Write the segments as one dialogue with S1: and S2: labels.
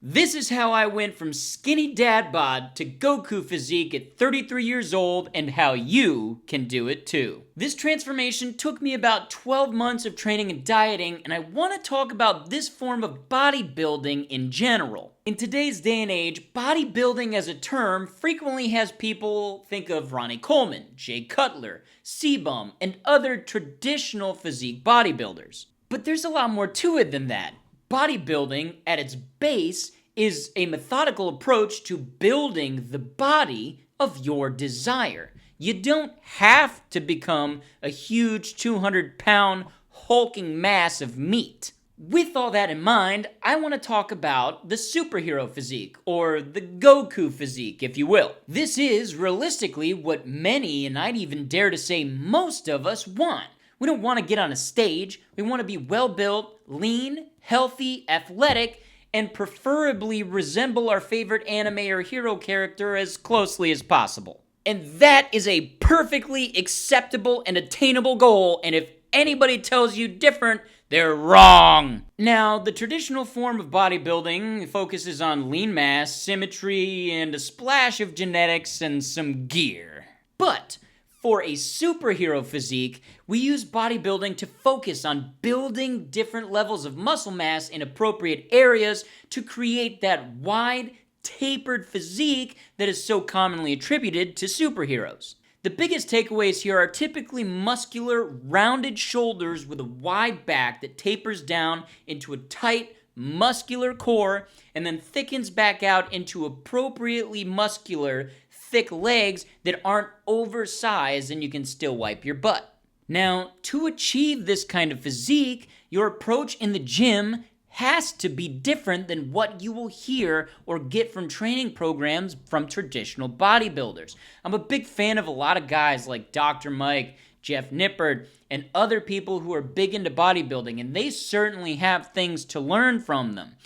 S1: This is how I went from skinny dad bod to Goku physique at 33 years old, and how you can do it too. This transformation took me about 12 months of training and dieting, and I want to talk about this form of bodybuilding in general. In today's day and age, bodybuilding as a term frequently has people think of Ronnie Coleman, Jay Cutler, C-Bum, and other traditional physique bodybuilders. But there's a lot more to it than that. Bodybuilding, at its base, is a methodical approach to building the body of your desire. You don't have to become a huge 200-pound hulking mass of meat. With all that in mind, I want to talk about the superhero physique, or the Goku physique, if you will. This is realistically what many, and I'd even dare to say most of us want. We don't want to get on a stage. We want to be well-built, lean, healthy, athletic, and preferably resemble our favorite anime or hero character as closely as possible. And that is a perfectly acceptable and attainable goal, and if anybody tells you different, they're wrong. Now, the traditional form of bodybuilding focuses on lean mass, symmetry, and a splash of genetics and some gear. But for a superhero physique, we use bodybuilding to focus on building different levels of muscle mass in appropriate areas to create that wide, tapered physique that is so commonly attributed to superheroes. The biggest takeaways here are typically muscular, rounded shoulders with a wide back that tapers down into a tight, muscular core and then thickens back out into appropriately muscular, thick legs that aren't oversized and you can still wipe your butt. Now, to achieve this kind of physique, your approach in the gym has to be different than what you will hear or get from training programs from traditional bodybuilders. I'm a big fan of a lot of guys like Dr. Mike, Jeff Nippard, and other people who are big into bodybuilding, and they certainly have things to learn from them.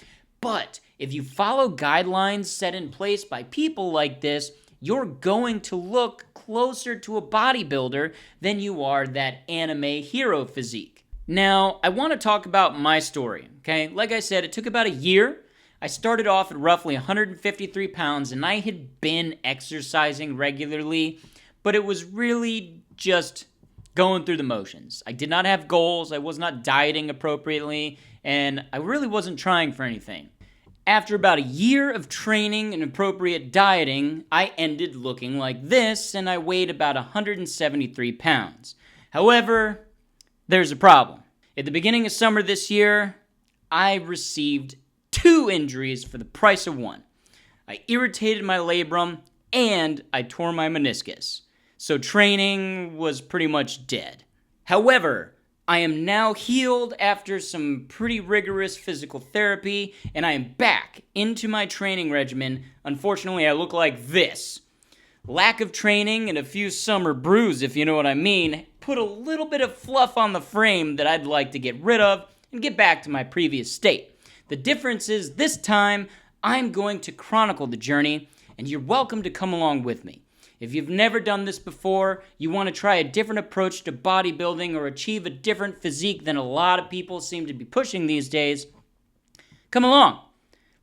S1: But if you follow guidelines set in place by people like this, you're going to look closer to a bodybuilder than you are that anime hero physique. Now, I want to talk about my story, okay? Like I said, it took about a year. I started off at roughly 153 pounds, and I had been exercising regularly, but it was really just going through the motions. I did not have goals, I was not dieting appropriately, and I really wasn't trying for anything. After about a year of training and appropriate dieting, I ended looking like this, and I weighed about 173 pounds. However, there's a problem. At the beginning of summer this year, I received 2 injuries for the price of 1. I irritated my labrum, and I tore my meniscus. So training was pretty much dead. However, I am now healed after some pretty rigorous physical therapy, and I am back into my training regimen. Unfortunately, I look like this. Lack of training and a few summer brews, if you know what I mean, put a little bit of fluff on the frame that I'd like to get rid of and get back to my previous state. The difference is this time, I'm going to chronicle the journey, and you're welcome to come along with me. If you've never done this before, you want to try a different approach to bodybuilding or achieve a different physique than a lot of people seem to be pushing these days, come along.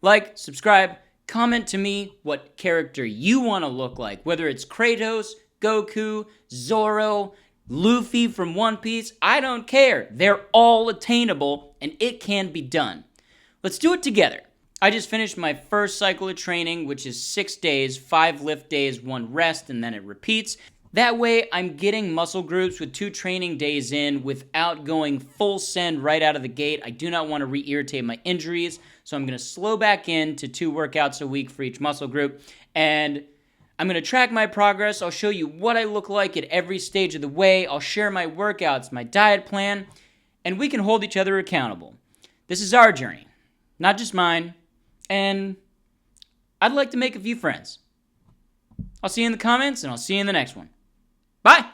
S1: Like, subscribe, comment to me what character you want to look like, whether it's Kratos, Goku, Zoro, Luffy from One Piece, I don't care. They're all attainable, and it can be done. Let's do it together. I just finished my first cycle of training, which is 6 days, 5 lift days, 1 rest, and then it repeats. That way, I'm getting muscle groups with 2 training days in without going full send right out of the gate. I do not want to re-irritate my injuries, so I'm going to slow back in to 2 workouts a week for each muscle group, and I'm going to track my progress. I'll show you what I look like at every stage of the way. I'll share my workouts, my diet plan, and we can hold each other accountable. This is our journey, not just mine. And I'd like to make a few friends. I'll see you in the comments, and I'll see you in the next one. Bye!